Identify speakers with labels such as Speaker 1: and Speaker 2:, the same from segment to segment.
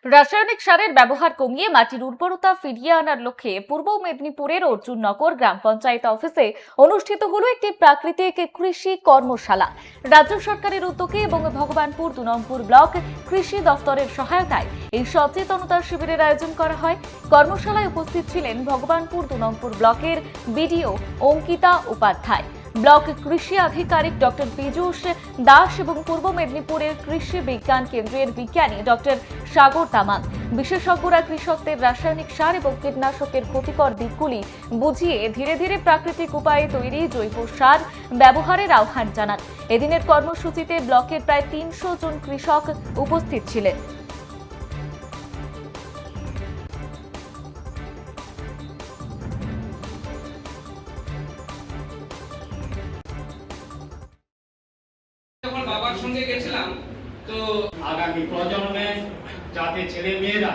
Speaker 1: রাসায়নিক সারের ব্যবহার কমিয়ে মাটির উর্বরতা ফিরিয়ে আনার লক্ষ্যে পূর্ব মেদিনীপুরের অর্জুননগর গ্রাম পঞ্চায়েত অফিসে অনুষ্ঠিত হলো একটি প্রাকৃতিক কৃষি কর্মশালা। রাজ্য সরকারের উদ্যোগে এবং ভগবানপুর 2 নম্বর ব্লক কৃষি দফতরের সহায়তায় এই সচেতনতা শিবিরের আয়োজন করা হয়। কর্মশালায় উপস্থিত ছিলেন ভগবানপুর 2 নম্বর ব্লকের বিডিও অঙ্কিতা উপাধ্যায়, ব্লক কৃষি আধিকারিক ডক্টর পীযূষ দাস এবং পূর্ব মেদিনীপুরের কৃষি বিজ্ঞান কেন্দ্রের বিজ্ঞানী ডক্টর সাগর তামাং। বিশেষজ্ঞরা কৃষকদের রাসায়নিক সার এবং কীটনাশকের ক্ষতিকর দিকগুলি বুঝিয়ে ধীরে ধীরে প্রাকৃতিক উপায়ে তৈরি জৈব সার ব্যবহারের আহ্বান জানান। এদিনের কর্মসূচিতে ব্লকের প্রায় 300 জন কৃষক উপস্থিত ছিলেন।
Speaker 2: বাবার সঙ্গে গেছিলাম, তো
Speaker 3: আগামী প্রজন্মে যাতে ছেলে মেয়েরা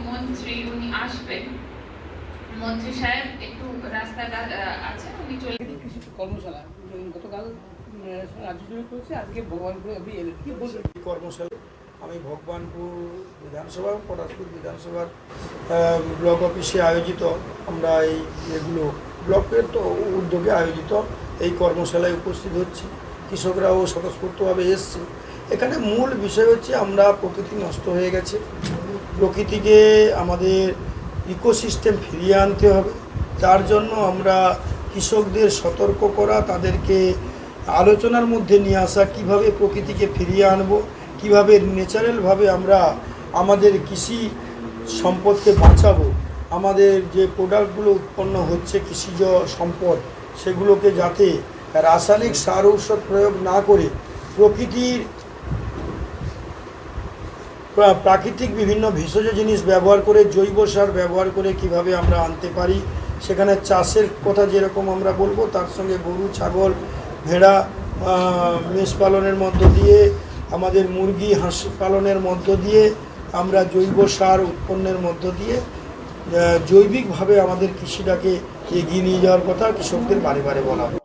Speaker 4: মন্ত্রী উনি আসবেন, মন্ত্রী সাহেব একটু রাস্তাটা আছে, উনি চলে
Speaker 2: কর্মশালা গতকাল রাজ্য জুড়ে করেছে, আজকে ভগবানপুরে আপনি এলেন, কি বলবেন?
Speaker 5: কর্মশালা আমি ভগবানপুর বিধানসভা পটাশপুর বিধানসভার ব্লক অফিসে আয়োজিত আমরা এগুলো ব্লকের তো উদ্যোগে আয়োজিত এই কর্মশালায় উপস্থিত হচ্ছি। কৃষকরাও স্বতঃস্ফূর্তভাবে এসছে। এখানে মূল বিষয় হচ্ছে আমরা প্রকৃতি নষ্ট হয়ে গেছে, প্রকৃতিকে আমাদের ইকোসিস্টেম ফিরিয়ে আনতে হবে। তার জন্য আমরা কৃষকদের সতর্ক করা, তাদেরকে আলোচনার মধ্যে নিয়ে আসা, কিভাবে প্রকৃতিকে ফিরিয়ে আনব, কিভাবে ন্যাচারালভাবে আমরা আমাদের কৃষি সম্পদকে বাঁচাবো, আমাদের যে প্রোডাক্টগুলো উৎপন্ন হচ্ছে কৃষিজ সম্পদ সেগুলোকে যাতে রাসায়নিক সার ঔষধ প্রয়োগ না করে প্রাকৃতিক বিভিন্ন ভেষজ জিনিস ব্যবহার করে জৈব সার ব্যবহার করে কিভাবে আমরা আনতে পারি। সেখানে চাষের কথা যেরকম আমরা বলবো, তার সঙ্গে গরু, ছাগল, ভেড়া, মেষ পালনের মধ্য দিয়ে, আমাদের মুরগি, হাঁস পালনের মধ্য দিয়ে আমরা জৈব সার উৎপন্নের মধ্য দিয়ে জৈবিকভাবে আমাদের কৃষিটাকে এগিয়ে নিয়ে যাওয়ার কথা কৃষকদের বারে বারে বলা হয়।